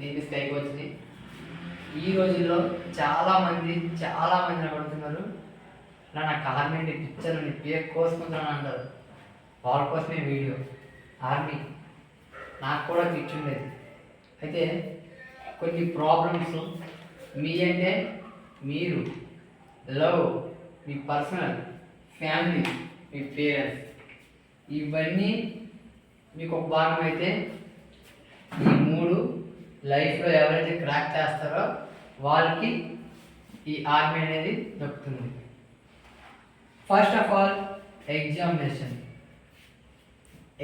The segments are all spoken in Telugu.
నేను స్కై కోచ్ని. ఈ రోజుల్లో చాలామంది అడుగుతున్నారు, నాకు ఆర్మీ అంటే పిక్చర్ పేరు కోసుకుంటాను అంటారు. వాళ్ళ కోసమే వీడియో. ఆర్మీ నాకు కూడా పిచ్చి ఉండేది. అయితే కొన్ని ప్రాబ్లమ్స్ మీ అంటే మీరు, లవ్, మీ పర్సనల్, ఫ్యామిలీ, మీ పేరెంట్స్, ఇవన్నీ మీకు ఒక భాగం అయితే ఈ మూడు లైఫ్లో ఎవరైతే క్రాక్ చేస్తారో వాళ్ళకి ఈ ఆర్మీ అనేది దొరుకుతుంది. First of all examination.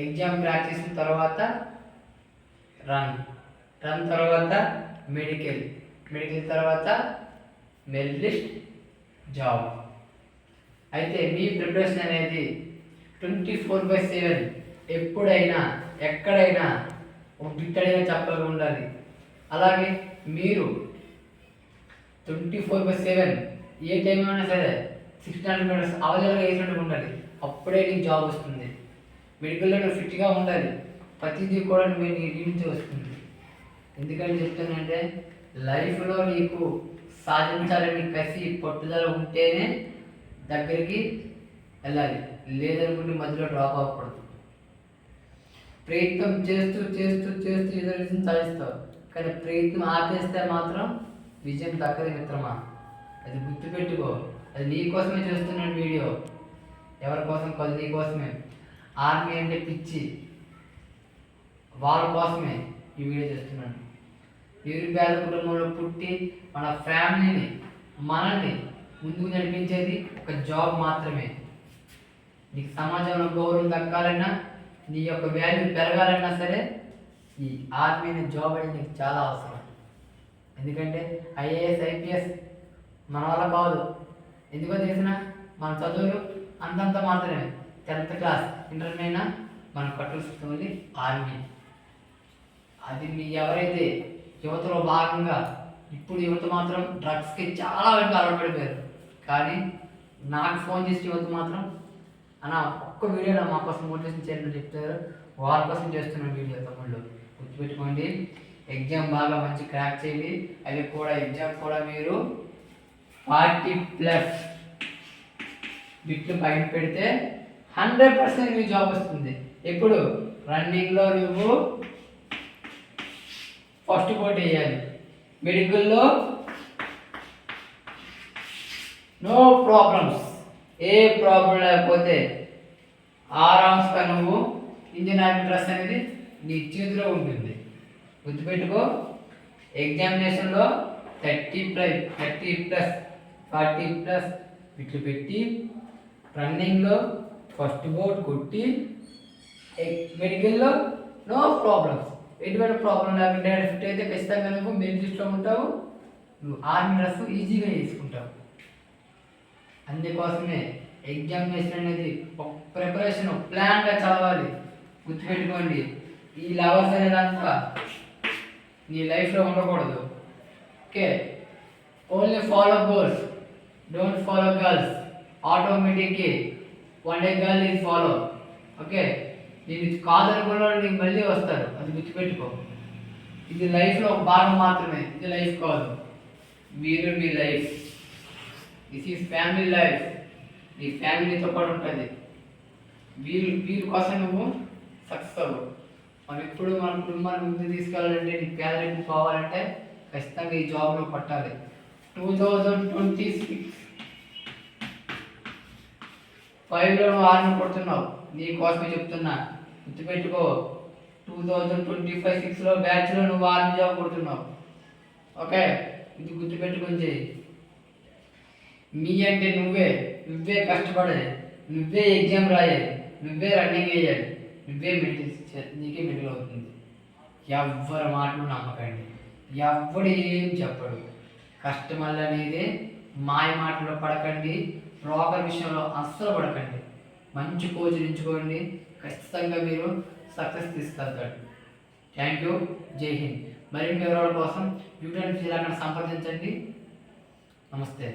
Exam crack చేసిన తర్వాత రన్ తర్వాత మెడికల్ తర్వాత మెరిట్ లిస్ట్, జాబ్. అయితే మీ ప్రిపరేషన్ అనేది 24/7 ఎప్పుడైనా ఎక్కడైనా ఒక బిట్టడైనా చెప్పగా ఉండాలి. అలాగే మీరు 24/7 ఏ టైం అయినా సరే 1600 మీటర్స్ అవైలబుల్గా వేసినట్టు ఉండాలి. అప్పుడే నీకు జాబ్ వస్తుంది. మెడికల్లో నువ్వు ఫిట్గా ఉండాలి. ప్రతిదీ కూడా నువ్వు నీ నుంచి వస్తుంది. ఎందుకని చెప్తానంటే లైఫ్లో నీకు సాధించాలని కసి పట్టుదల ఉంటేనే దగ్గరికి వెళ్ళాలి. లేదనుకుంటే మధ్యలో డ్రాప్ అవ్వకూడదు. ప్రయత్నం చేస్తూ ఏదో విజయం సాధిస్తావు. కానీ ప్రయత్నం ఆపేస్తే మాత్రం విజయం దక్కదు మిత్రమా. అది గుర్తుపెట్టుకో. అది నీకోసమే చేస్తున్నాను వీడియో, ఎవరి కోసం కాదు, నీకోసమే. ఆర్మీ అంటే పిచ్చి, వాళ్ళ కోసమే ఈ వీడియో చేస్తున్నాను. నిరుపేద కుటుంబంలో పుట్టి మన ఫ్యామిలీని, మనల్ని ముందుకు నడిపించేది ఒక జాబ్ మాత్రమే. నీకు సమాజంలో గౌరవం దక్కాలన్నా, నీ యొక్క వాల్యూ పెరగాలన్నా సరే ఈ ఆర్మీ అనే జాబ్ అనేది నీకు చాలా అవసరం. ఎందుకంటే ఐఏఎస్, ఐపీఎస్ మన వల్ల కాదు. ఎందుకో తెలిసిన మన చదువులు అంతంత మాత్రమే. 10th క్లాస్, ఇంటర్ అయినా మనం కట్టుస్తుంది ఆర్మీ. అది మీ ఎవరైతే యువతలో భాగంగా ఇప్పుడు యువత మాత్రం డ్రగ్స్కి చాలా వరకు అలవాటు. కానీ నాకు ఫోన్ చేసి యువత మాత్రం అన్న ఒక్క వీడియో మా కోసం మోటివేషన్ చేయాలని చెప్తారు. వాళ్ళ కోసం చేస్తున్న వీడియో తమ్ముళ్ళు గుర్తుపెట్టుకోండి. ఎగ్జామ్ బాగా మంచి క్రాక్ చేయండి. అది కూడా ఎగ్జామ్ కూడా మీరు 40+ బిట్లు పైన పెడితే 100% మీకు జాబ్ వస్తుంది. ఎప్పుడు రన్నింగ్లో నువ్వు ఫస్ట్ పోటీ వేయాలి. మెడికల్లో నో ప్రాబ్లమ్స్, ఏ ప్రాబ్లం లేకపోతే ఆరామ్స్గా నువ్వు ఇంజిన్ ఆర్మీ డ్రెస్ అనేది నీ చేతిలో ఉంటుంది. గుర్తుపెట్టుకో. ఎగ్జామినేషన్లో 30+, 40+ బిట్లు పెట్టి రన్నింగ్లో ఫస్ట్ బోర్డ్ కొట్టి మెడికల్లో నో ప్రాబ్లమ్స్, ఎటువంటి ప్రాబ్లం లేకుండా ఫిట్ అయితే ఖచ్చితంగా నువ్వు మెరిట్ లిస్ట్లో ఉంటావు. నువ్వు ఆర్మీ డ్రెస్ ఈజీగా చేసుకుంటావు. అందుకోసమే ఎగ్జామినేషన్ అనేది ఒక ప్రిపరేషన్ ప్లాన్గా చదవాలి. గుర్తుపెట్టుకోండి. ఈ లవర్స్ అనేదంతా నీ లైఫ్లో ఉండకూడదు. Okay, only follow goals, don't follow girls. ఆటోమేటిక్గా one day girl is follow. Okay, నేను కాదనుకున్న నీకు మళ్ళీ వస్తారు. అది గుర్తుపెట్టుకో. ఇది లైఫ్లో ఒక భాగం మాత్రమే, ఇది లైఫ్ కాదు. మీరు మీ life, this is family life. నీ ఫ్యామిలీతో పాటు ఉంటుంది. వీరి కోసం నువ్వు సక్సెస్ అవ్వు. మనం ఎప్పుడు మన కుటుంబాన్ని ముందుకు తీసుకెళ్ళాలంటే, నీకు పేదరికం పోవాలంటే ఖచ్చితంగా ఈ జాబ్లో పట్టాలి. 2025లో నువ్వు ఆర్మీ కొడుతున్నావు, నీ కోసమే చెప్తున్నా. గుర్తుపెట్టుకో. 2025-6లో బ్యాచ్లో నువ్వు ఆర్మీ జాబ్ కొడుతున్నావు. ఓకే, ఇది గుర్తుపెట్టుకొని చేయి. మీ అంటే నువ్వే కష్టపడాలి, నువ్వే ఎగ్జామ్ రాయాలి, నువ్వే రన్నింగ్ వేయాలి, నువ్వే నీకే మెడికల్ అవుతుంది. ఎవ్వరి మాటలు నమ్మకండి, ఎవ్వడు ఏం చెప్పడు. కష్టమల్ల అనేది మాయ మాటలో పడకండి, బ్రోకర్ విషయంలో అస్సలు పడకండి. మంచి కోచ్ ఎంచుకోండి, ఖచ్చితంగా మీరు సక్సెస్ తీసుకెళ్తాడు. Thank you. జై హింద్. మరిన్ని వివరాల కోసం యూట్యూబ్ జిల్లా సంప్రదించండి. నమస్తే.